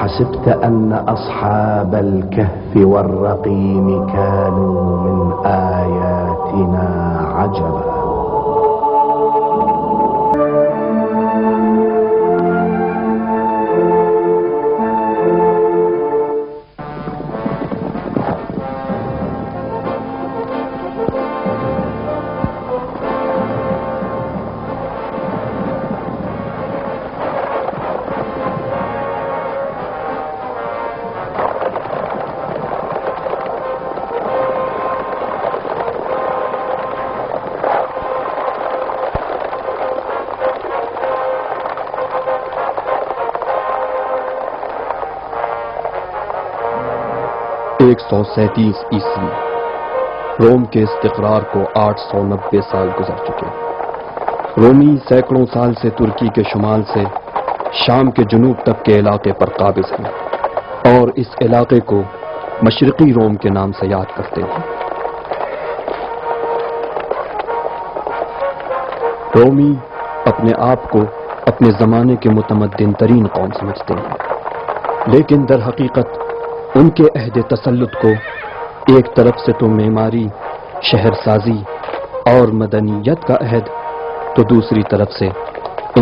حسبت أن أصحاب الكهف والرقيم كانوا من آياتنا عجبا. ایک 137 عیسوی روم کے استقرار کو 890 سال گزر چکے. رومی سینکڑوں سال سے ترکی کے شمال سے شام کے جنوب تک کے علاقے پر قابض ہیں اور اس علاقے کو مشرقی روم کے نام سے یاد کرتے ہیں. رومی اپنے آپ کو اپنے زمانے کے متمدن ترین قوم سمجھتے ہیں، لیکن در حقیقت ان کے عہد تسلط کو ایک طرف سے تو معماری، شہر سازی اور مدنیت کا عہد، تو دوسری طرف سے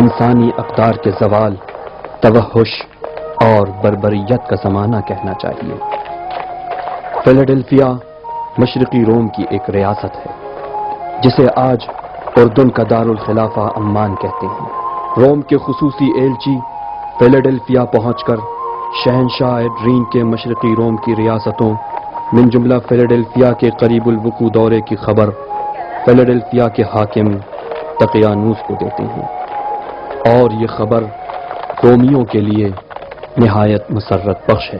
انسانی اقدار کے زوال، توحش اور بربریت کا زمانہ کہنا چاہیے. فیلاڈیلفیا مشرقی روم کی ایک ریاست ہے جسے آج اردن کا دارالخلافہ عمان کہتے ہیں. روم کے خصوصی ایلچی فیلاڈیلفیا پہنچ کر شہنشاہ ایڈرین کے مشرقی روم کی ریاستوں من جملہ فیلاڈیلفیا کے قریب الوقوع دورے کی خبر فیلاڈیلفیا کے حاکم دقیانوس کو دیتے ہیں، اور یہ خبر رومیوں کے لیے نہایت مسرت بخش ہے.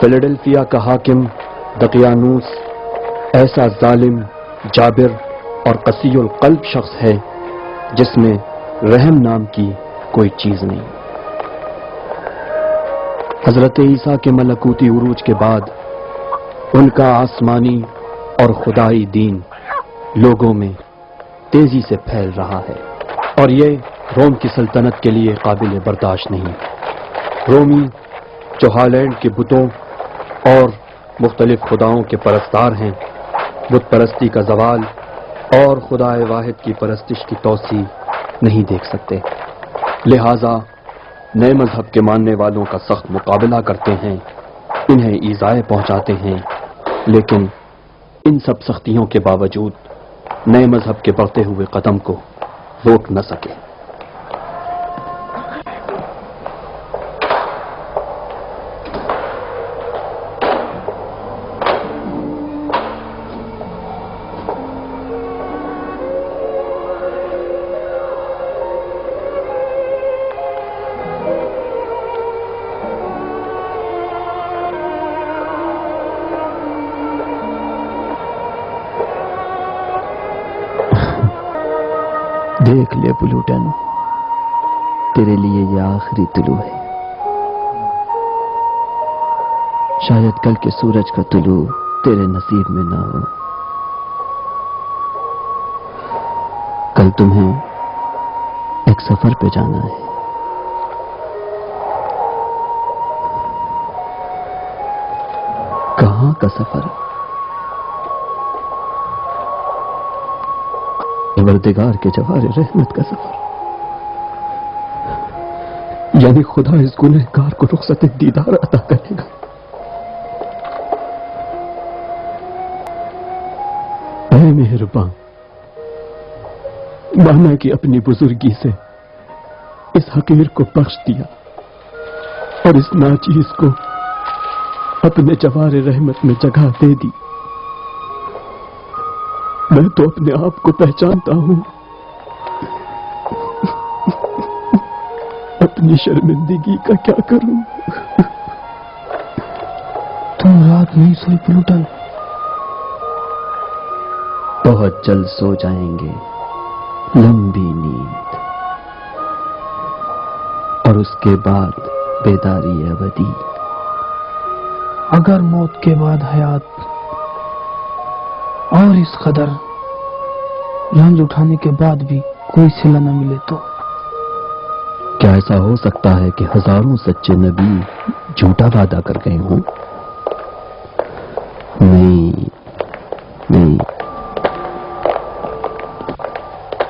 فیلاڈیلفیا کا حاکم دقیانوس ایسا ظالم، جابر اور قسی القلب شخص ہے جس میں رحم نام کی کوئی چیز نہیں. حضرت عیسیٰ کے ملکوتی عروج کے بعد ان کا آسمانی اور خدائی دین لوگوں میں تیزی سے پھیل رہا ہے، اور یہ روم کی سلطنت کے لیے قابل برداشت نہیں. رومی جو ہالینڈ کے بتوں اور مختلف خداؤں کے پرستار ہیں، بت پرستی کا زوال اور خدائے واحد کی پرستش کی توسیع نہیں دیکھ سکتے، لہذا نئے مذہب کے ماننے والوں کا سخت مقابلہ کرتے ہیں، انہیں ایذائیں پہنچاتے ہیں، لیکن ان سب سختیوں کے باوجود نئے مذہب کے بڑھتے ہوئے قدم کو روک نہ سکے. دیکھ لے پلوٹن، تیرے لیے یہ آخری طلوع ہے. شاید کل کے سورج کا طلوع تیرے نصیب میں نہ ہو. کل تمہیں ایک سفر پہ جانا ہے. کہاں کا سفر؟ پروردگار کے جوار رحمت کا سفر، یعنی خدا اس گنہگار کو رخصت دیدار عطا کرے گا. اے مہربان، مانا کہ اپنی بزرگی سے اس حقیر کو بخش دیا اور اس ناچیز کو اپنے جوار رحمت میں جگہ دے دی. میں تو اپنے آپ کو پہچانتا ہوں، اپنی شرمندگی کا کیا کروں. تم رات نہیں سوئی پلوٹن؟ بہت جلد سو جائیں گے، لمبی نیند، اور اس کے بعد بیداری ابدی. اگر موت کے بعد حیات اور اس قدر لانج اٹھانے کے بعد بھی کوئی صلہ نہ ملے تو؟ کیا ایسا ہو سکتا ہے کہ ہزاروں سچے نبی جھوٹا وعدہ کر گئے ہوں؟ نہیں نہیں۔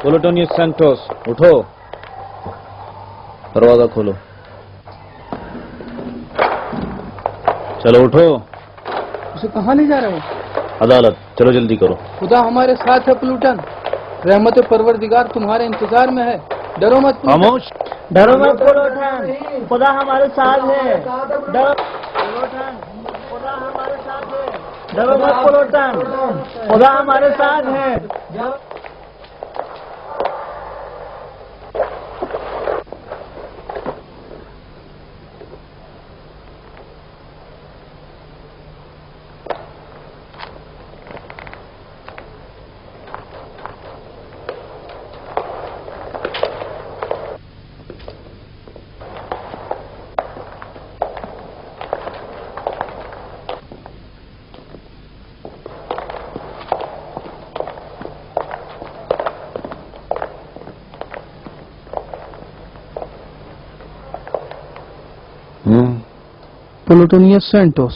پلوٹونیوس سینٹوس اٹھو، دروازہ کھولو، چلو اٹھو۔ اسے کہاں لے جا رہے ہو؟ عدالت، چلو جلدی کرو۔ خدا ہمارے ساتھ ہے پلوٹن، رحمت پروردگار تمہارے انتظار میں ہے، ڈرو مت پلوٹن۔ خاموش، ڈرو مت پلوٹن، خدا ہمارے ساتھ ہے، ڈرو پلوٹن، خدا ہمارے ساتھ ہے، ڈرو مت پلوٹن، خدا ہمارے ساتھ ہے۔ پلوٹونیوس سینٹوس،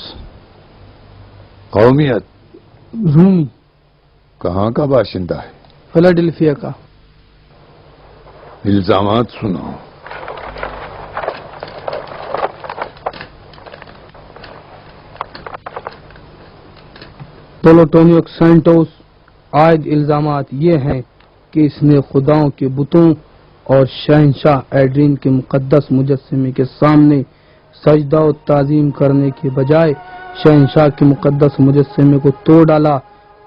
قومیت رومی، کہاں کا باشندہ ہے؟ فلاڈیلفیا کا۔ الزامات سنو۔ پلوٹونیوس سینٹوس، عائد الزامات یہ ہیں کہ اس نے خداؤں کے بتوں اور شہنشاہ ایڈرین کے مقدس مجسمے کے سامنے سجدہ و تعظیم کرنے کے بجائے شہنشاہ کے مقدس مجسمے کو توڑ ڈالا،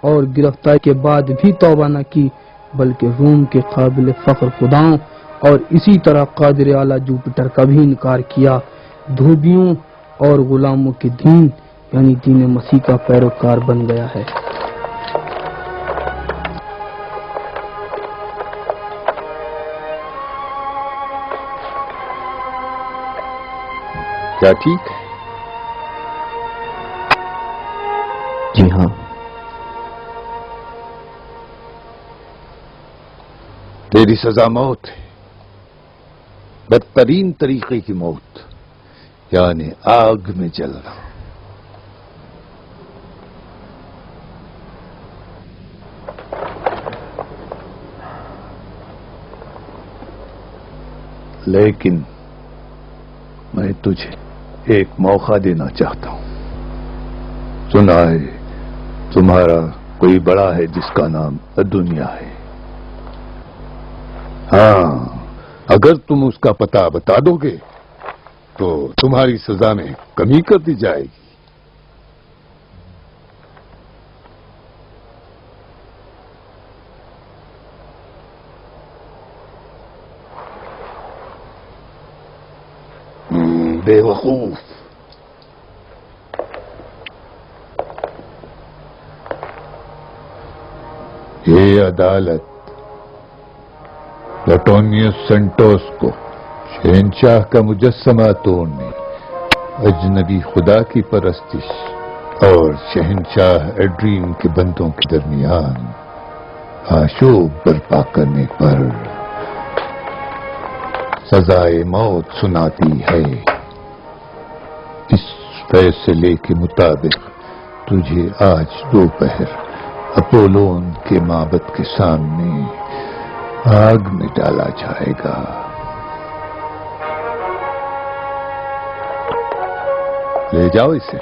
اور گرفتاری کے بعد بھی توبہ نہ کی، بلکہ روم کے قابل فخر خداؤں اور اسی طرح قادر اعلیٰ جوپیٹر کا بھی انکار کیا۔ دھوبیوں اور غلاموں کے دین یعنی دین مسیح کا پیروکار بن گیا ہے۔ کیا ٹھیک ہے؟ جی ہاں۔ تیری سزا موت ہے، بدترین طریقے کی موت، یعنی آگ میں جلنا۔ لیکن میں تجھے ایک موقع دینا چاہتا ہوں۔ سنا ہے تمہارا کوئی بڑا ہے جس کا نام دنیا ہے۔ ہاں، اگر تم اس کا پتہ بتا دو گے تو تمہاری سزا میں کمی کر دی جائے گی۔ بے وقوف، یہ عدالت پلوٹونیوس سینٹوس کو شہنشاہ کا مجسمہ توڑنے، اجنبی خدا کی پرستش اور شہنشاہ ایڈرین کے بندوں کے درمیان آشوب برپا کرنے پر سزائے موت سناتی ہے۔ اس فیصلے کے مطابق تجھے آج دوپہر اپولون کے معبد کے سامنے آگ میں ڈالا جائے گا۔ لے جاؤ اسے۔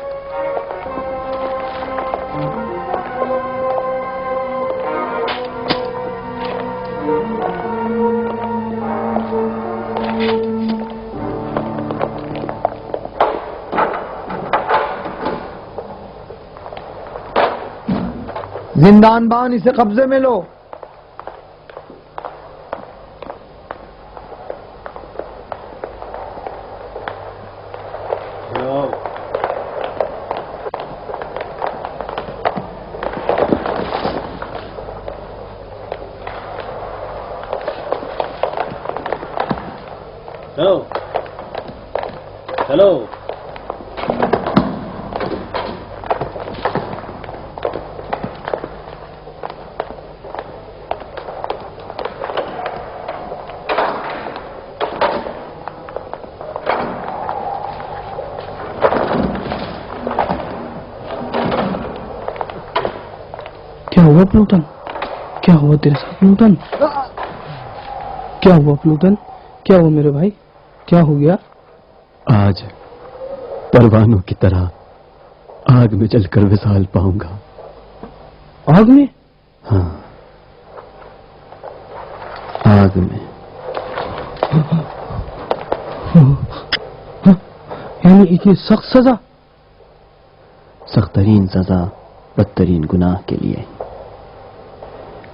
زندان بان، اسے قبضے میں لو۔ چلو چلو، ہوا پلوٹن؟ کیا ہوا تیرے ساتھ پلوٹن؟ کیا ہوا پلوٹن؟ کیا ہوا میرے بھائی؟ کیا ہو گیا؟ آج پروانوں کی طرح آگ میں جل کر وصال پاؤں گا۔ آگ میں؟ ہاں، آگ میں۔ یعنی اتنی سخت سزا؟ سخت ترین سزا بدترین گناہ کے لیے۔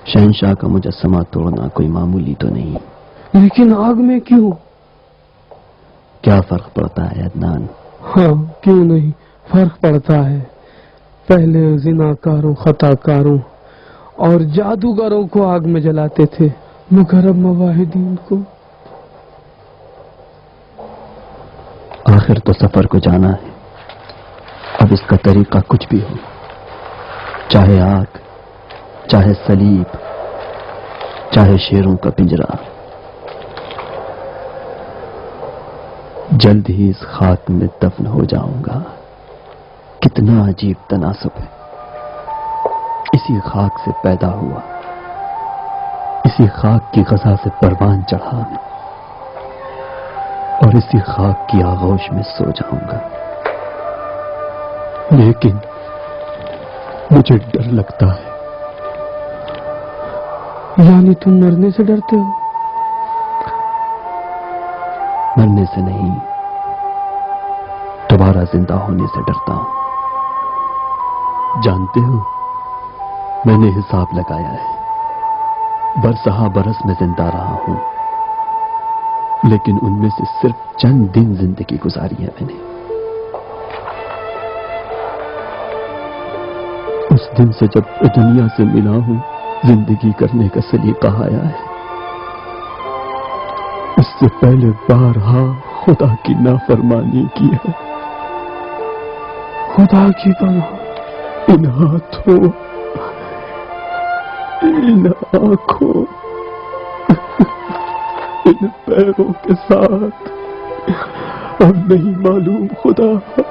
شہنشاہ کا مجسمہ توڑنا کوئی معمولی تو نہیں۔ لیکن آگ میں کیوں؟ کیا فرق پڑتا ہے عدنان؟ ہاں کیوں نہیں فرق پڑتا ہے۔ پہلے زناکاروں، خطا کاروں اور جادوگروں کو آگ میں جلاتے تھے، مگر اب مواحدین کو۔ آخر تو سفر کو جانا ہے، اب اس کا طریقہ کچھ بھی ہو، چاہے آگ، چاہے صلیب، چاہے شیروں کا پنجرا، جلد ہی اس خاک میں دفن ہو جاؤں گا۔ کتنا عجیب تناسب ہے، اسی خاک سے پیدا ہوا، اسی خاک کی غذا سے پروان چڑھا، اور اسی خاک کی آغوش میں سو جاؤں گا۔ لیکن مجھے ڈر لگتا ہے۔ یعنی تم مرنے سے ڈرتے ہو؟ مرنے سے نہیں، دوبارہ زندہ ہونے سے ڈرتا ہوں۔ جانتے ہو، میں نے حساب لگایا ہے، برسہا برس میں زندہ رہا ہوں، لیکن ان میں سے صرف چند دن زندگی گزاری ہے میں نے۔ اس دن سے جب دنیا سے ملا ہوں، زندگی کرنے کا سلیقہ آیا ہے۔ اس سے پہلے بارہا خدا کی نافرمانی کی ہے۔ خدا کی پناہ۔ ان ہاتھوں، ان آنکھوں، ان پیروں کے ساتھ اب نہیں معلوم خدا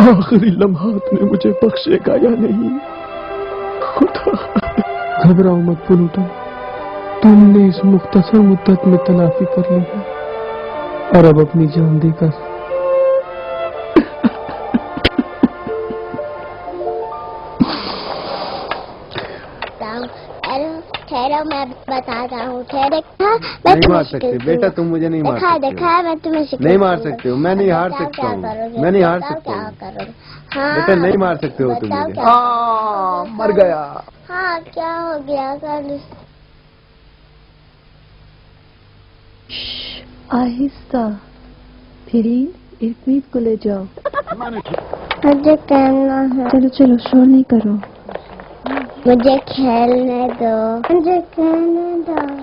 آخری لمحات میں مجھے بخشے گا یا نہیں۔ خدا، گھبراؤ مت پلوٹن، تم نے اس مختصر مدت میں تلافی کر لی ہے، اور اب اپنی جان دے کر ٹھہرو، میں بتاتا ہوں۔ نہیں مار سکتے بیٹا، تم مجھے نہیں مار سکتے۔ دکھا میں تمہیں نہیں مار سکتے ہو، میں نہیں ہار سکتا ہوں، میں نہیں ہار سکتا ہوں بیٹا، نہیں مار سکتے ہو تم مجھے۔ مر گیا۔ ہاں کیا ہو گیا؟ آہستہ پھرین، ارپید کو لے جاؤ۔ مجھے کہنا ہے۔ چلو چلو، شور نہیں کرو۔ مجھے کھیلنے دو، مجھے کھیلنے دو۔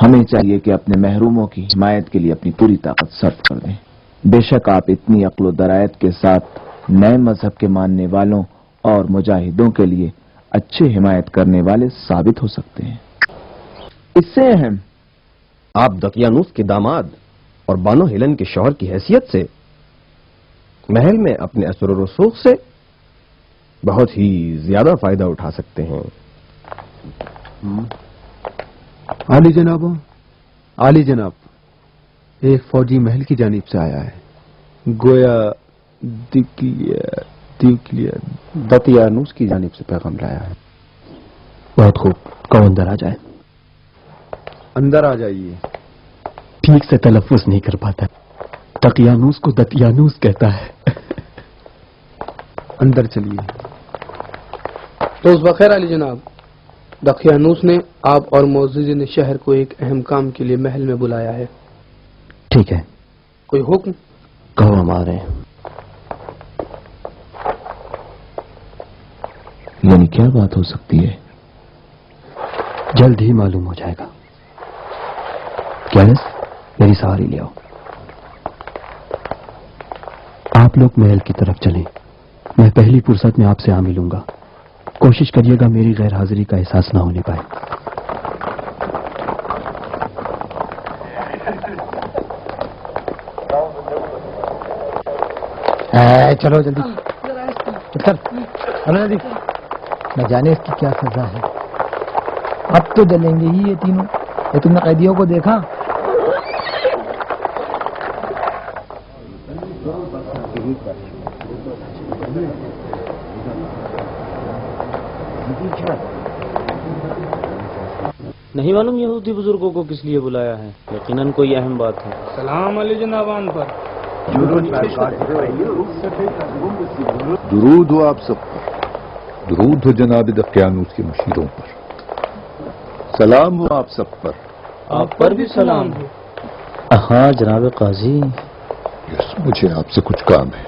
ہمیں چاہیے کہ اپنے محروموں کی حمایت کے لیے اپنی پوری طاقت صرف کر دیں۔ بے شک آپ اتنی عقل و درایت کے ساتھ نئے مذہب کے ماننے والوں اور مجاہدوں کے لیے اچھے حمایت کرنے والے ثابت ہو سکتے ہیں۔ اس سے اہم، آپ دقیانوس کے داماد اور بانو ہیلن کے شوہر کی حیثیت سے محل میں اپنے اثر و رسوخ سے بہت ہی زیادہ فائدہ اٹھا سکتے ہیں۔ عالی جناب، عالی جناب، ایک فوجی محل کی جانب سے آیا ہے، گویا دقیانوس کی جانب سے پیغام لایا ہے۔ بہت خوب، کہو اندر آ جائے۔ اندر آ جائیے۔ ٹھیک سے تلفظ نہیں کر پاتا، دقیانوس کو دقیانوس کہتا ہے۔ اندر چلیے۔ تو اس بخیر علی جناب، دقیانوس نے آپ اور معززین شہر کو ایک اہم کام کے لیے محل میں بلایا ہے۔ ٹھیک ہے، کوئی حکم؟ کہو ہم آ رہے ہیں۔ یعنی کیا بات ہو سکتی ہے؟ جلد ہی معلوم ہو جائے گا۔ کیالس، میری سواری لے آؤ۔ آپ لوگ محل کی طرف چلیں، میں پہلی فرصت میں آپ سے آ ملوں گا۔ کوشش کریے گا میری غیر حاضری کا احساس نہ ہونے پائے۔ چلو جلدی چل چلو جلدی. نہ جانے اس کی کیا سزا ہے. اب تو جلیں گے ہی یہ تینوں. یہ تم نے قیدیوں کو دیکھا؟ نہیں معلوم یہودی بزرگوں کو کس لیے بلایا ہے. یقیناً کوئی اہم بات ہے. سلام علی جنابان پر. درود ہو آپ سب پر. درود ہو جناب دقیانوس کے مشیروں پر. سلام ہو آپ سب پر. آپ پر بھی سلام ہو. ہاں جناب قاضی. یس مجھے آپ سے کچھ کام ہے.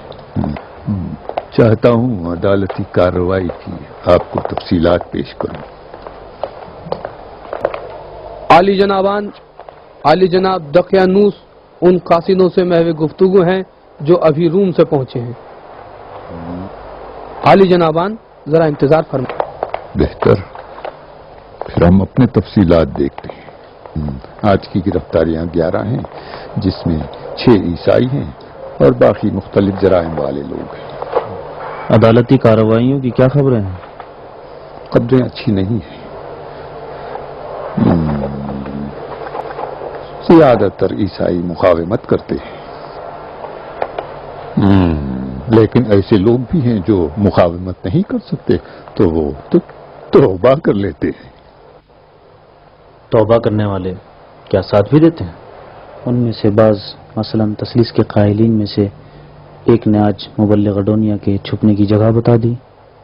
چاہتا ہوں عدالتی کارروائی کی آپ کو تفصیلات پیش کروں. عالی جنابان، عالی جناب دقیانوس ان قاصدوں سے محو گفتگو ہیں جو ابھی روم سے پہنچے ہیں. عالی جنابان ذرا انتظار فرمائیں. بہتر. پھر ہم اپنے تفصیلات دیکھتے ہیں. آج کی گرفتاریاں 11 ہیں جس میں 6 عیسائی ہیں اور باقی مختلف جرائم والے لوگ ہیں. عدالتی کارروائیوں کی کیا خبریں ہیں؟ خبریں اچھی نہیں ہیں. زیادہ تر عیسائی مقاومت کرتے ہیں، لیکن ایسے لوگ بھی ہیں جو مقاومت نہیں کر سکتے تو وہ توبہ کر لیتے ہیں. توبہ کرنے والے کیا ساتھ بھی دیتے ہیں؟ ان میں سے بعض مثلا تسلیس کے قائلین میں سے ایک نے آج مبلغ اڈونیا کے چھپنے کی جگہ بتا دی.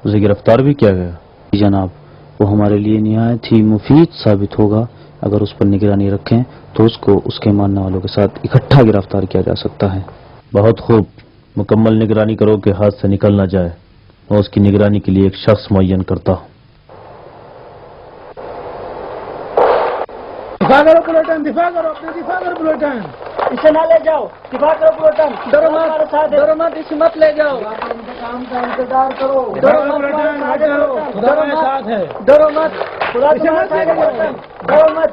اسے گرفتار بھی کیا گیا. جناب وہ ہمارے لیے نہایت ہی مفید ثابت ہوگا. اگر اس پر نگرانی رکھیں تو اس کو اس کے ماننے والوں کے ساتھ اکٹھا گرفتار کیا جا سکتا ہے. بہت خوب. مکمل نگرانی کرو کہ ہاتھ سے نکل نہ جائے. میں اس کی نگرانی کے لیے ایک شخص معین کرتا ہوں. دفاع کرو پلوٹن، دفاع کرو، اپنے دفاع کرو پلوٹن. اسے نہ لے جاؤ. دفاع کرو پلوٹن. ڈرو مت، ڈرو مت، اسے مت لے جاؤ. کام کا انتظار کرو. ڈرو مت، خدا ہمارے ساتھ ہے. ڈرو مت، خدا تمہارے ساتھ ہے. ڈرو مت،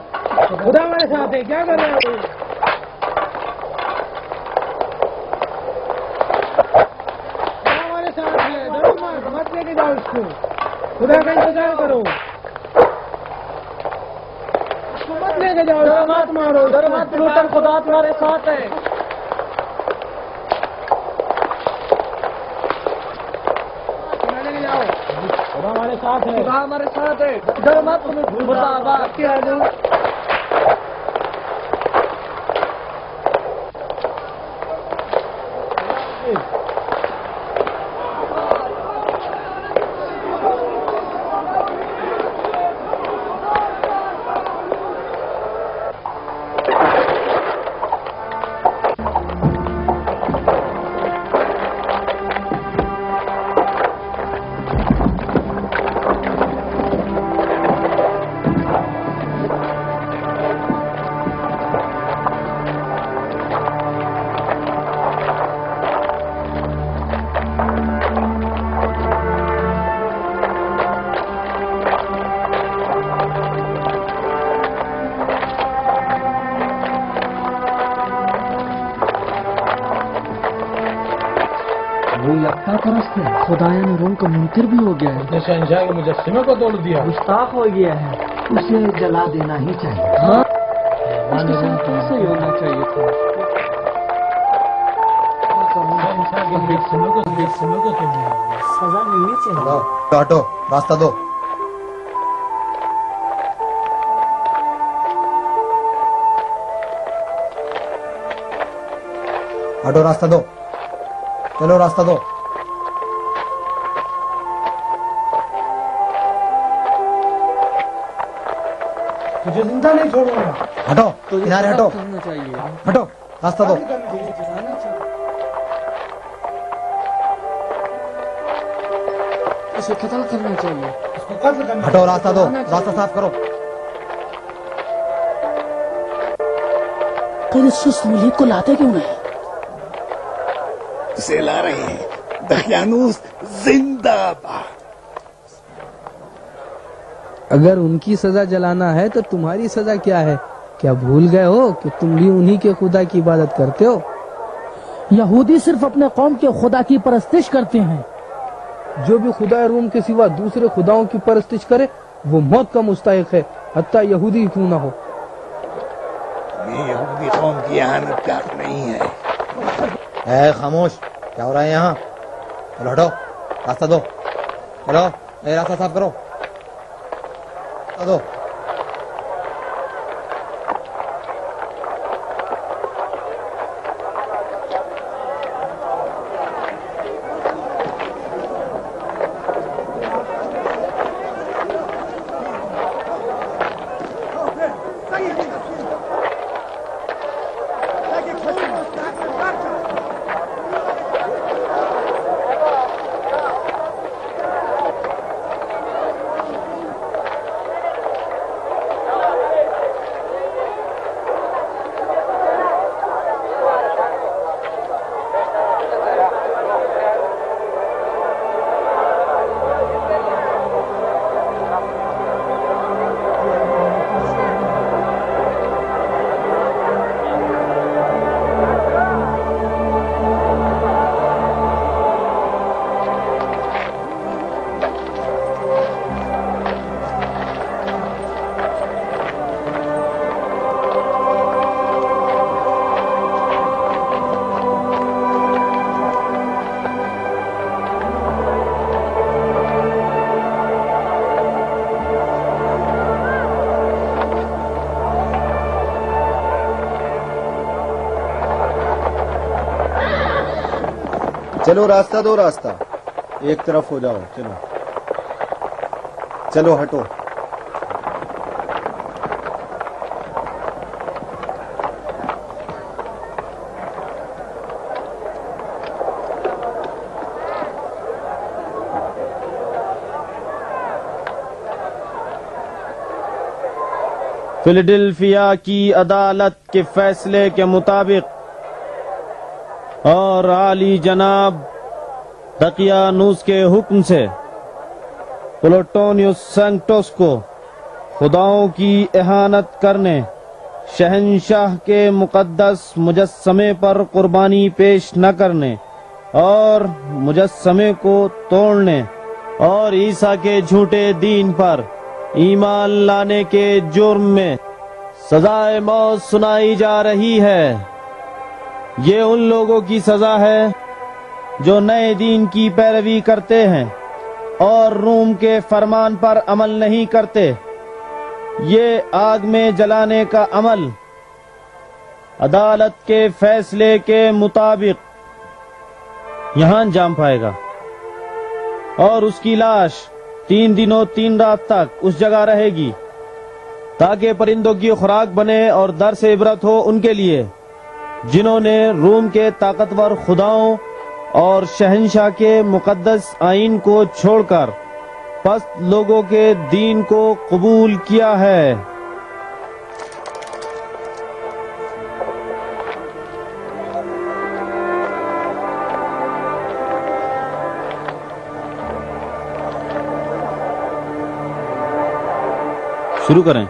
خدا ہمارے ساتھ ہے. کیا کر رہے ہو؟ خدا ہمارے ساتھ ہے. ڈرو مت، مت لے کے جاؤ اس کو. خدا کا انتظار کرو. مت لے کے جاؤ. ڈرو مت مارو. ڈرو مت پلوٹن، خدا تمہارے ساتھ ہے. خدا ہمارے ساتھ ہے. خدا ہمارے ساتھ ہے. ڈر مت. خدا آباد کیا ہے. خدایا نے روم کا منکر بھی ہو گیا ہے. شہنشاہ کے مجسمے کو توڑ دیا. گستاخ ہو گیا ہے. اسے جلا دینا ہی چاہیے. ہاں اس کے ساتھ ایسا ہی ہونا چاہیے تھا. سزا ملنی چاہیے. ہٹو، راستہ دو. ہٹو، راستہ دو. چلو راستہ دو. تجھے زندہ نہیں چھوڑوں گا. ہٹو، کنارے ہٹو. ہٹو، راستہ دو. اسے قتل کرنا چاہیے. ہٹو، راستہ دو. راستہ صاف کرو. پھر اس سست ملید کو لاتے کیوں نہیں؟ اسے لا رہے ہیں. دقیانوس زندہ باد. اگر ان کی سزا جلانا ہے تو تمہاری سزا کیا ہے؟ کیا بھول گئے ہو کہ تم بھی انہی کے خدا کی عبادت کرتے ہو؟ یہودی صرف اپنے قوم کے خدا کی پرستش کرتے ہیں. جو بھی خدا روم کے سوا دوسرے خداؤں کی پرستش کرے وہ موت کا مستحق ہے، حتیٰ یہودی ہی کیوں نہ ہو. یہ یہودی قوم کی اہانت کا حق نہیں ہے. اے خاموش، کیا ہو رہا ہے یہاں؟ چلو ہٹو، راستہ دو. چلو اے راستہ صاف کرو. راستہ دو. چلو راستہ دو، راستہ ایک طرف ہو جاؤ. چلو چلو ہٹو. فیلاڈیلفیا کی عدالت کے فیصلے کے مطابق اور عالی جناب دقیانوس کے حکم سے پلوٹونیوس سینکٹوس کو خداؤں کی اہانت کرنے، شہنشاہ کے مقدس مجسمے پر قربانی پیش نہ کرنے اور مجسمے کو توڑنے اور عیسیٰ کے جھوٹے دین پر ایمان لانے کے جرم میں سزائے موت سنائی جا رہی ہے. یہ ان لوگوں کی سزا ہے جو نئے دین کی پیروی کرتے ہیں اور روم کے فرمان پر عمل نہیں کرتے. یہ آگ میں جلانے کا عمل عدالت کے فیصلے کے مطابق یہاں انجام پائے گا، اور اس کی لاش 3 دن و 3 رات تک اس جگہ رہے گی تاکہ پرندوں کی خوراک بنے اور درس عبرت ہو ان کے لیے جنہوں نے روم کے طاقتور خداؤں اور شہنشاہ کے مقدس آئین کو چھوڑ کر پست لوگوں کے دین کو قبول کیا ہے. شروع کریں.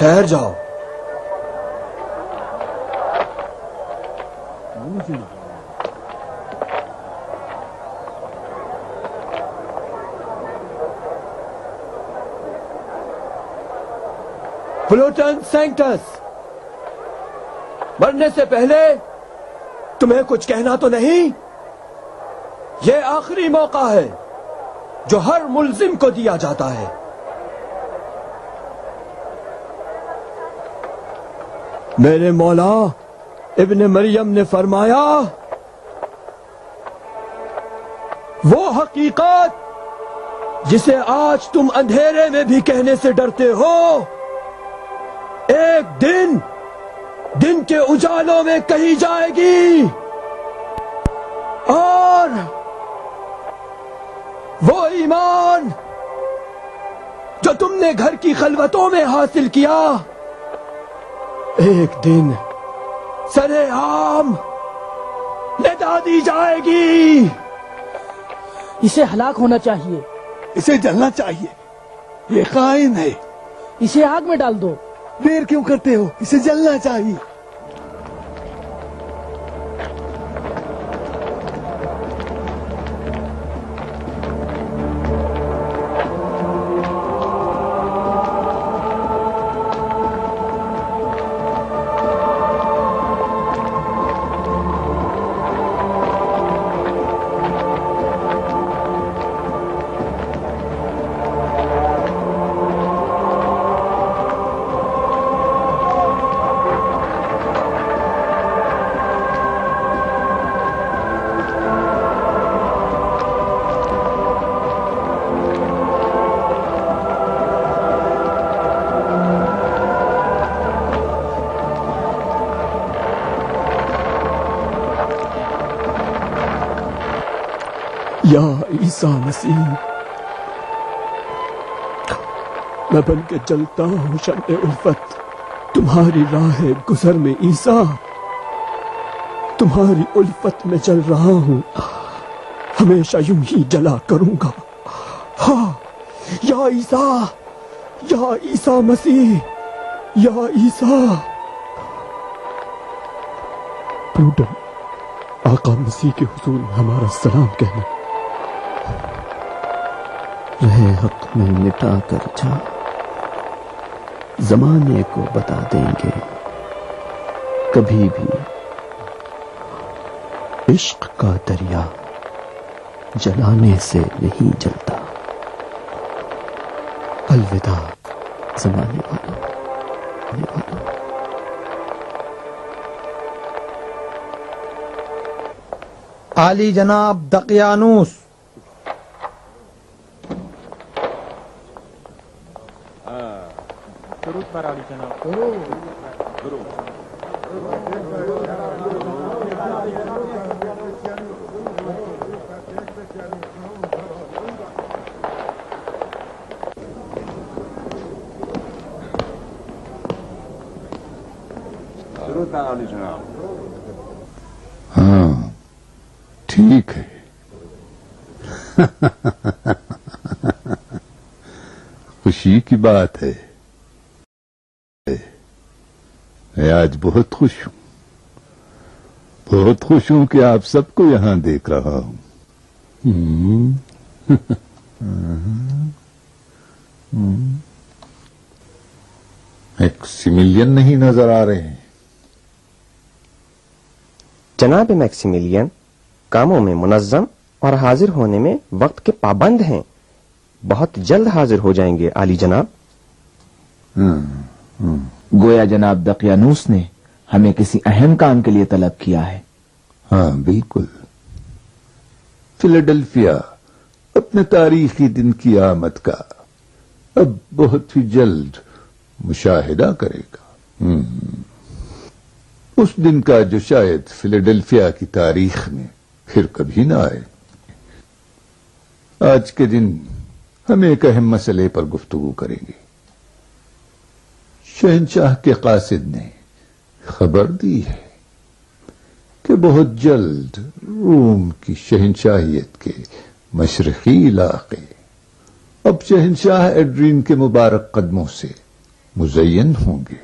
ٹھہر جاؤ. پلوٹن سینکٹس، مرنے سے پہلے تمہیں کچھ کہنا تو نہیں؟ یہ آخری موقع ہے جو ہر ملزم کو دیا جاتا ہے. میرے مولا ابن مریم نے فرمایا، وہ حقیقت جسے آج تم اندھیرے میں بھی کہنے سے ڈرتے ہو، ایک دن کے اجالوں میں کہی جائے گی. اور وہ ایمان جو تم نے گھر کی خلوتوں میں حاصل کیا، ایک دن سرے عام ندا دی جائے گی. اسے ہلاک ہونا چاہیے، اسے جلنا چاہیے، یہ خائن ہے. اسے آگ میں ڈال دو. دیر کیوں کرتے ہو؟ اسے جلنا چاہیے. یا عیسیٰ مسیح، میں بن کے چلتا ہوں شمع الفت تمہاری راہ گزر میں. عیسیٰ، تمہاری الفت میں چل رہا ہوں، ہمیشہ یوں ہی جلا کروں گا. ہاں، یا عیسیٰ، یا عیسیٰ مسیح، یا عیسیٰ. پلوٹن، آقا مسیح کے حضور میں ہمارا سلام کہنا. رہے حق میں مٹا کر جا، زمانے کو بتا دیں گے کبھی بھی عشق کا دریا جلانے سے نہیں جلتا. الوداع زمانے والوں. عالی جناب دقیانوس، ہاں ٹھیک ہے. خوشی کی بات ہے. میں آج بہت خوش ہوں، بہت خوش ہوں کہ آپ سب کو یہاں دیکھ رہا ہوں. میکسیملین نہیں نظر آ رہے ہیں. جناب میکسیملین کاموں میں منظم اور حاضر ہونے میں وقت کے پابند ہیں. بہت جلد حاضر ہو جائیں گے عالی جناب. گویا جناب دقیانوس نے ہمیں کسی اہم کام کے لیے طلب کیا ہے. ہاں بالکل. فیلاڈلفیا اپنے تاریخی دن کی آمد کا اب بہت ہی جلد مشاہدہ کرے گا. اس دن کا جو شاید فیلاڈلفیا کی تاریخ میں پھر کبھی نہ آئے. آج کے دن ہم ایک اہم مسئلے پر گفتگو کریں گے. شہنشاہ کے قاصد نے خبر دی ہے کہ بہت جلد روم کی شہنشاہیت کے مشرقی علاقے اب شہنشاہ ایڈرین کے مبارک قدموں سے مزین ہوں گے.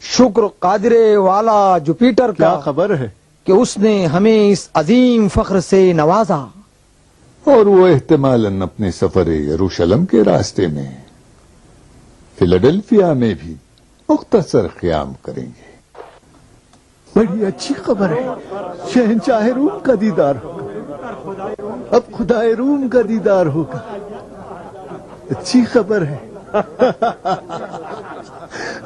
شکر قادر والا جوپیٹر کا کیا خبر ہے کہ اس نے ہمیں اس عظیم فخر سے نوازا. اور وہ احتمالاً اپنے سفر یروشلم کے راستے میں فیلاڈیلفیا میں بھی مختصر قیام کریں گے. بڑی اچھی خبر ہے. شہنشاہ روم کا دیدار ہوگا. اب خدائے روم کا دیدار ہوگا. اچھی خبر ہے.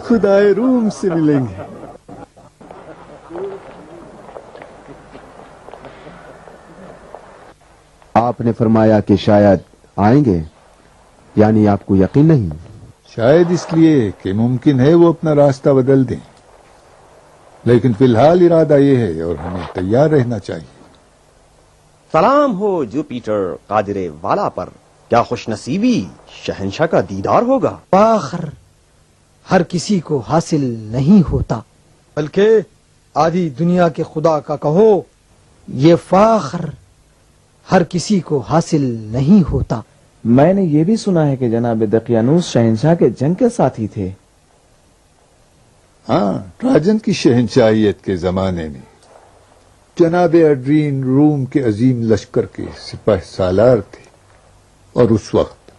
خدائے روم سے ملیں گے. آپ نے فرمایا کہ شاید آئیں گے، یعنی آپ کو یقین نہیں؟ شاید اس لیے کہ ممکن ہے وہ اپنا راستہ بدل دیں، لیکن فی الحال ارادہ یہ ہے اور ہمیں تیار رہنا چاہیے. سلام ہو جوپیٹر قادر والا پر، کیا خوش نصیبی، شہنشاہ کا دیدار ہوگا. فخر ہر کسی کو حاصل نہیں ہوتا، بلکہ آدھی دنیا کے خدا کا کہو، یہ فخر ہر کسی کو حاصل نہیں ہوتا. میں نے یہ بھی سنا ہے کہ جناب دقیانوس شہنشاہ کے جنگ کے ساتھی تھے. ہاں، ٹراجن کی شہنشاہیت کے زمانے میں جناب ایڈرین روم کے عظیم لشکر کے سپہ سالار تھے، اور اس وقت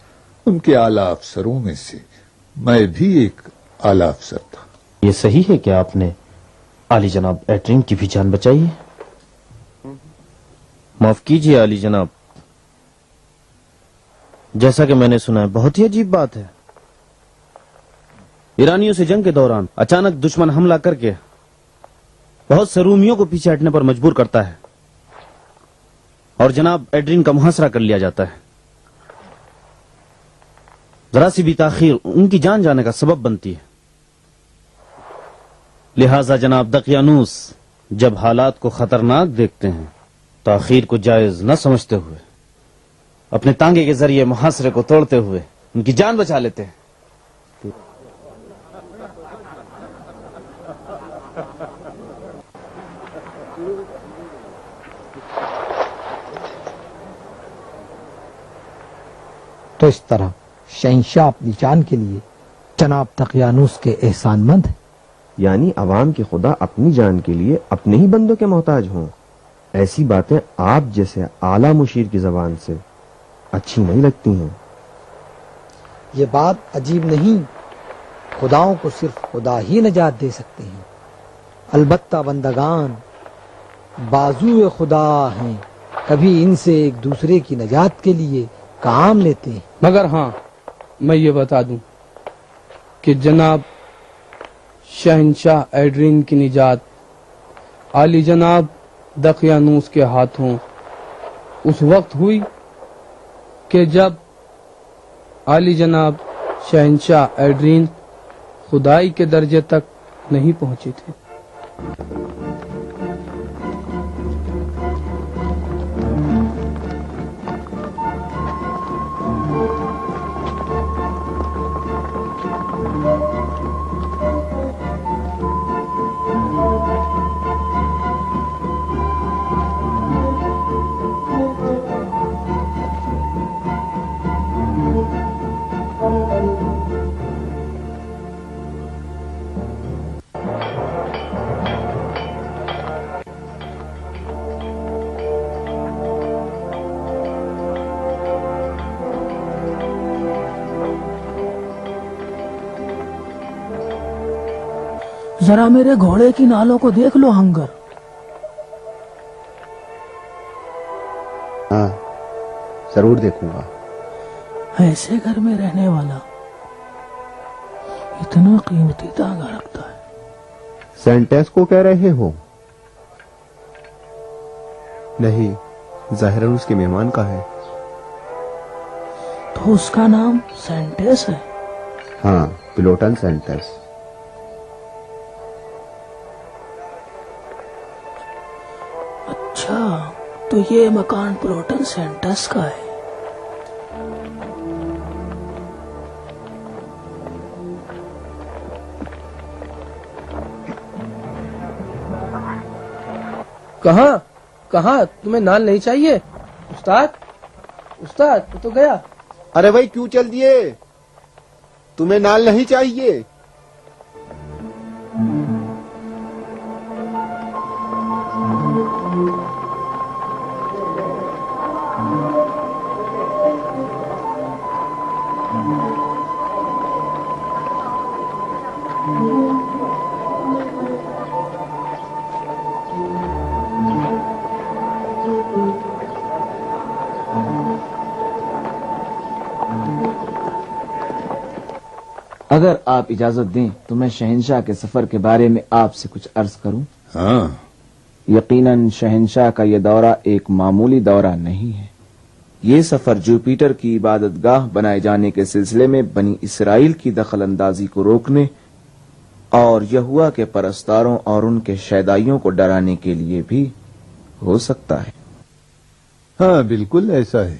ان کے اعلیٰ افسروں میں سے میں بھی ایک اعلیٰ افسر تھا. یہ صحیح ہے کہ آپ نے عالی جناب ایڈرین کی بھی جان بچائی ہے؟ معاف کیجیے عالی جناب، جیسا کہ میں نے سنا ہے بہت ہی عجیب بات ہے. ایرانیوں سے جنگ کے دوران اچانک دشمن حملہ کر کے بہت سے رومیوں کو پیچھے ہٹنے پر مجبور کرتا ہے، اور جناب ایڈرین کا محاصرہ کر لیا جاتا ہے. ذرا سی بھی تاخیر ان کی جان جانے کا سبب بنتی ہے. لہذا جناب دقیانوس جب حالات کو خطرناک دیکھتے ہیں، تاخیر کو جائز نہ سمجھتے ہوئے اپنے تانگے کے ذریعے محاصرے کو توڑتے ہوئے ان کی جان بچا لیتے ہیں. تو اس طرح شہنشاہ اپنی جان کے لیے جناب دقیانوس کے احسان مند ہیں. یعنی عوام کے خدا اپنی جان کے لیے اپنے ہی بندوں کے محتاج ہوں. ایسی باتیں آپ جیسے اعلیٰ مشیر کی زبان سے اچھی نہیں لگتی ہیں. یہ بات عجیب نہیں، خداؤں کو صرف خدا ہی نجات دے سکتے ہیں. البتہ بندگان بازو خدا ہیں، کبھی ان سے ایک دوسرے کی نجات کے لیے کام لیتے ہیں. مگر ہاں، میں یہ بتا دوں کہ جناب شہنشاہ ایڈرین کی نجات عالی جناب دقیانوس کے ہاتھوں اس وقت ہوئی کہ جب عالی جناب شہنشاہ ایڈرین خدائی کے درجے تک نہیں پہنچے تھے. ذرا میرے گھوڑے کی نالوں کو دیکھ لو ہنگر. ہاں ضرور دیکھوں گا. ایسے گھر میں رہنے والا اتنا قیمتی داغا رکھتا ہے. سینٹیس کو کہہ رہے ہو؟ نہیں، ظاہر اس کے مہمان کا ہے. تو اس کا نام سینٹیس ہے؟ ہاں، پلوٹن سینٹیس. اچھا، تو یہ مکان پلوٹن سینٹس کا ہے. کہاں تمہیں نال نہیں چاہیے استاد؟ استاد وہ تو گیا. ارے بھائی کیوں چل دیے؟ تمہیں نال نہیں چاہیے؟ اگر آپ اجازت دیں تو میں شہنشاہ کے سفر کے بارے میں آپ سے کچھ عرض کروں. ہاں. یقیناً شہنشاہ کا یہ دورہ ایک معمولی دورہ نہیں ہے. یہ سفر جوپیٹر کی عبادت گاہ بنائے جانے کے سلسلے میں بنی اسرائیل کی دخل اندازی کو روکنے اور یہوہ کے پرستاروں اور ان کے شیدائیوں کو ڈرانے کے لیے بھی ہو سکتا ہے. ہاں بالکل ایسا ہے.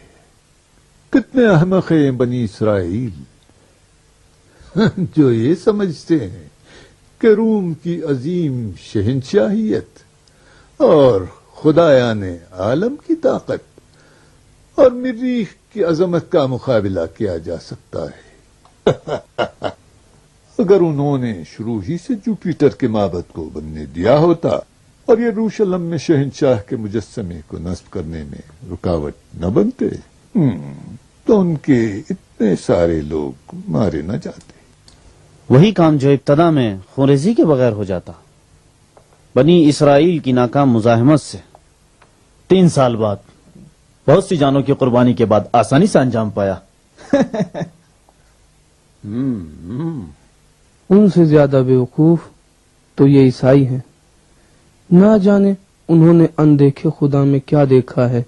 کتنے احمق ہیں بنی اسرائیل جو یہ سمجھتے ہیں کہ روم کی عظیم شہنشاہیت اور خدایان عالم کی طاقت اور مریخ کی عظمت کا مقابلہ کیا جا سکتا ہے. اگر انہوں نے شروع ہی سے جوپیٹر کے معبد کو بننے دیا ہوتا اور یہ یروشلم میں شہنشاہ کے مجسمے کو نصب کرنے میں رکاوٹ نہ بنتے تو ان کے اتنے سارے لوگ مارے نہ جاتے. وہی کام جو ابتدا میں خونریزی کے بغیر ہو جاتا. بنی اسرائیل کی ناکام مزاحمت سے 3 سال بعد بہت سی جانوں کی قربانی کے بعد آسانی سے انجام پایا. ان سے زیادہ بیوقوف تو یہ عیسائی ہیں. نہ جانے انہوں نے اندیکھے خدا میں کیا دیکھا ہے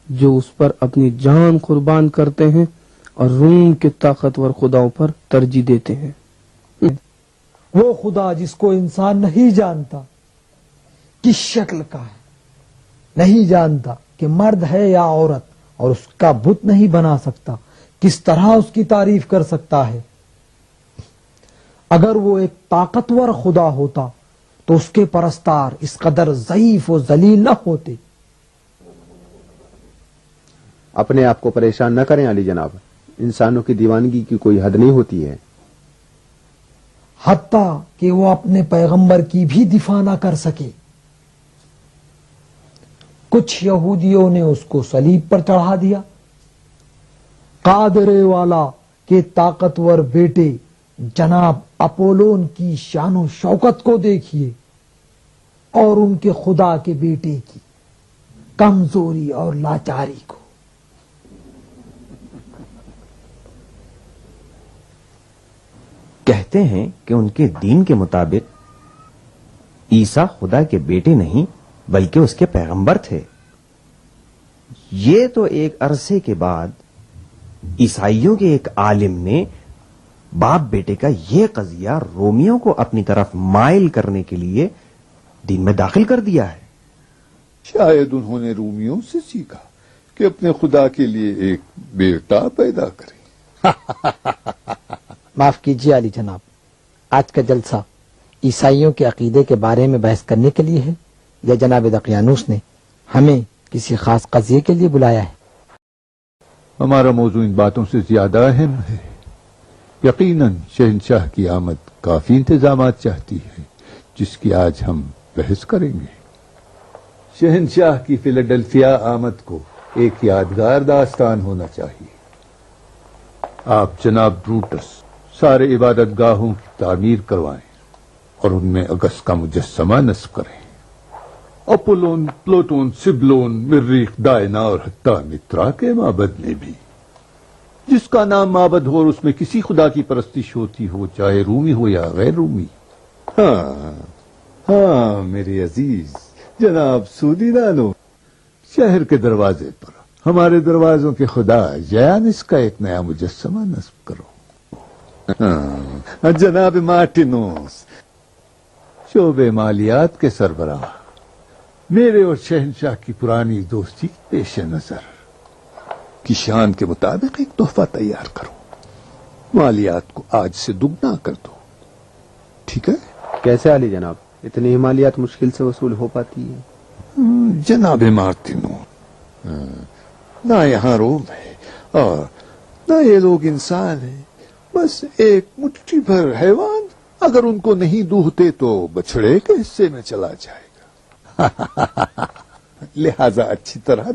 جو اس پر اپنی جان قربان کرتے ہیں اور روم کے طاقتور خداؤں پر ترجیح دیتے ہیں. وہ خدا جس کو انسان نہیں جانتا کس شکل کا ہے، نہیں جانتا کہ مرد ہے یا عورت، اور اس کا بت نہیں بنا سکتا، کس طرح اس کی تعریف کر سکتا ہے؟ اگر وہ ایک طاقتور خدا ہوتا تو اس کے پرستار اس قدر ضعیف و ذلیل نہ ہوتے. اپنے آپ کو پریشان نہ کریں علی جناب، انسانوں کی دیوانگی کی کوئی حد نہیں ہوتی ہے. حتیٰ کہ وہ اپنے پیغمبر کی بھی دفاع نہ کر سکے. کچھ یہودیوں نے اس کو صلیب پر چڑھا دیا. قادر والا کے طاقتور بیٹے جناب اپولون کی شان و شوکت کو دیکھیے اور ان کے خدا کے بیٹے کی کمزوری اور لاچاری کو. کہتے ہیں کہ ان کے دین کے مطابق عیسیٰ خدا کے بیٹے نہیں بلکہ اس کے پیغمبر تھے. یہ تو ایک عرصے کے بعد عیسائیوں کے ایک عالم نے باپ بیٹے کا یہ قضیہ رومیوں کو اپنی طرف مائل کرنے کے لیے دین میں داخل کر دیا ہے. شاید انہوں نے رومیوں سے سیکھا کہ اپنے خدا کے لیے ایک بیٹا پیدا کریں. معاف کیجیے علی جناب، آج کا جلسہ عیسائیوں کے عقیدے کے بارے میں بحث کرنے کے لیے ہے یا جناب دقیانوس نے ہمیں کسی خاص قضیے کے لیے بلایا ہے؟ ہمارا موضوع ان باتوں سے زیادہ اہم ہے. یقیناً شہنشاہ کی آمد کافی انتظامات چاہتی ہے جس کی آج ہم بحث کریں گے. شہنشاہ کی فیلاڈلفیا آمد کو ایک یادگار داستان ہونا چاہیے. آپ جناب بروٹس سارے عبادت گاہوں کی تعمیر کروائیں اور ان میں اگست کا مجسمہ نصب کریں. اپولون، پلوٹون، سبلون، مریخ، دائنا اور حتیٰ مترا کے معبد میں بھی. جس کا نام معبد ہو اور اس میں کسی خدا کی پرستش ہوتی ہو، چاہے رومی ہو یا غیر رومی. ہاں میرے عزیز جناب سودی دانو، شہر کے دروازے پر ہمارے دروازوں کے خدا یانس کا ایک نیا مجسمہ نصب کرو. جناب مارٹینوس، شعبے مالیات کے سربراہ، میرے اور شہنشاہ کی پرانی دوستی پیش نظر کی شان کے مطابق ایک تحفہ تیار کرو. مالیات کو آج سے دگنا کر دو. ٹھیک ہے؟ کیسے علی جناب؟ اتنی ہی مالیات مشکل سے وصول ہو پاتی ہے. جناب مارٹینوس، نہ یہاں روم ہے اور نہ یہ لوگ انسان ہیں، بس ایک مٹھی بھر حیوان، اگر ان کو نہیں دوہتے تو بچڑے کے حصے میں چلا جائے گا۔ لہذا اچھی طرح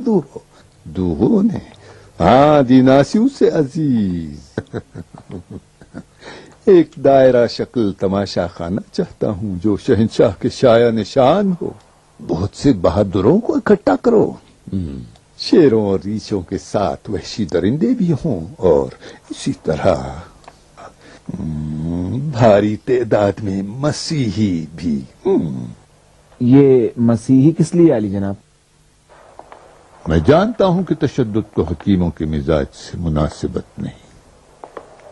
دوہو انہیں۔ ہاں دیناسیوں سے عزیز، ایک دائرہ شکل تماشا خانہ چاہتا ہوں جو شہنشاہ کے شایہ نشان ہو۔ بہت سے بہادروں کو اکٹھا کرو، شیروں اور ریچھوں کے ساتھ وحشی درندے بھی ہوں، اور اسی طرح بھاری تعداد میں مسیحی بھی۔ یہ مسیحی کس لیے علی جناب؟ میں جانتا ہوں کہ تشدد کو حکیموں کے مزاج سے مناسبت نہیں۔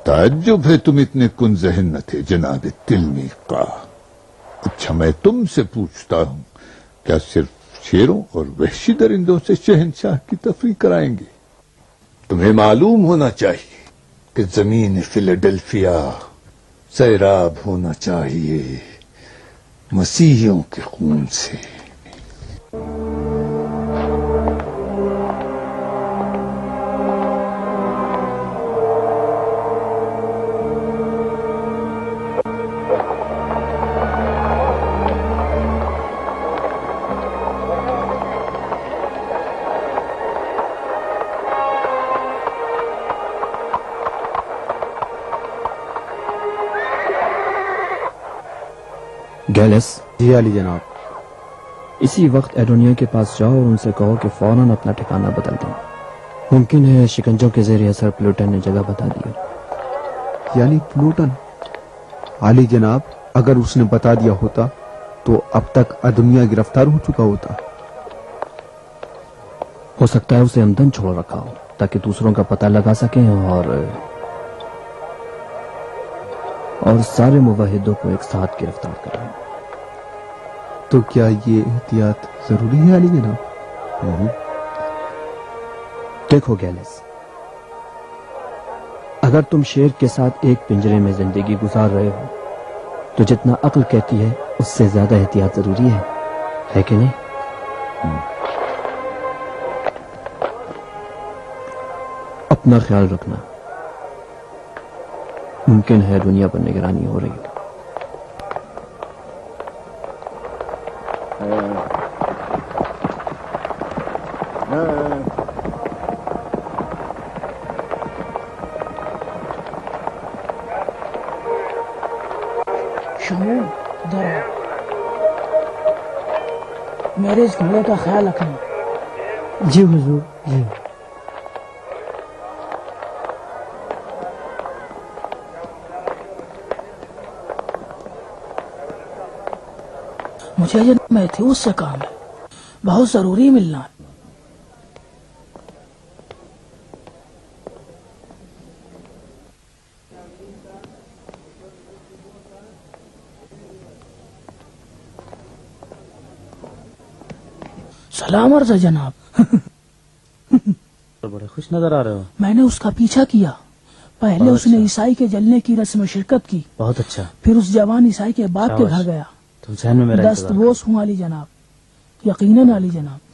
تعجب ہے تم اتنے کن ذہن نہ تھے جناب تلمیقہ۔ اچھا میں تم سے پوچھتا ہوں، کیا صرف شیروں اور وحشی درندوں سے شہنشاہ کی تفریح کرائیں گے؟ تمہیں معلوم ہونا چاہیے کہ زمین فیلاڈلفیا سیراب ہونا چاہیے مسیحیوں کے خون سے۔ گیلس، جی علی جناب۔ اسی وقت ایڈونیا کے پاس جاؤ اور ان سے کہو کہ فوراً اپنا ٹھکانہ بدل دیں۔ ممکن ہے شکنجوں کے زیر اثر پلوٹن نے جگہ بتا دی۔ یعنی پلوٹن؟ علی جناب اگر اس نے بتا دیا ہوتا تو اب تک ادمیا گرفتار ہو چکا ہوتا۔ ہو سکتا ہے اسے عمدن چھوڑ رکھا ہو تاکہ دوسروں کا پتہ لگا سکیں اور سارے موحدوں کو ایک ساتھ گرفتار کریں۔ تو کیا یہ احتیاط ضروری ہے علی جناب؟ دیکھو گیلس، اگر تم شیر کے ساتھ ایک پنجرے میں زندگی گزار رہے ہو تو جتنا عقل کہتی ہے اس سے زیادہ احتیاط ضروری ہے کہ نہیں؟ اپنا خیال رکھنا، ممکن ہے دنیا پر نگرانی ہو رہی ہو۔ شمول ادھر آؤ، میرے اس گھوڑے کا خیال رکھنا۔ جی حضور، جی۔ مجھے جناب میتھیوس سے کام ہے، بہت ضروری ملنا ہے۔ سلام عرض ہے جناب۔ بڑے خوش نظر آ رہے ہو۔ میں نے اس کا پیچھا کیا، پہلے اس نے عیسائی کے جلنے کی رسم میں شرکت کی، بہت اچھا، پھر اس جوان عیسائی کے باپ کے گھر گیا۔ تم ذہن میں میرا دستبوس ہوں علی جناب، یقیناً علی جناب۔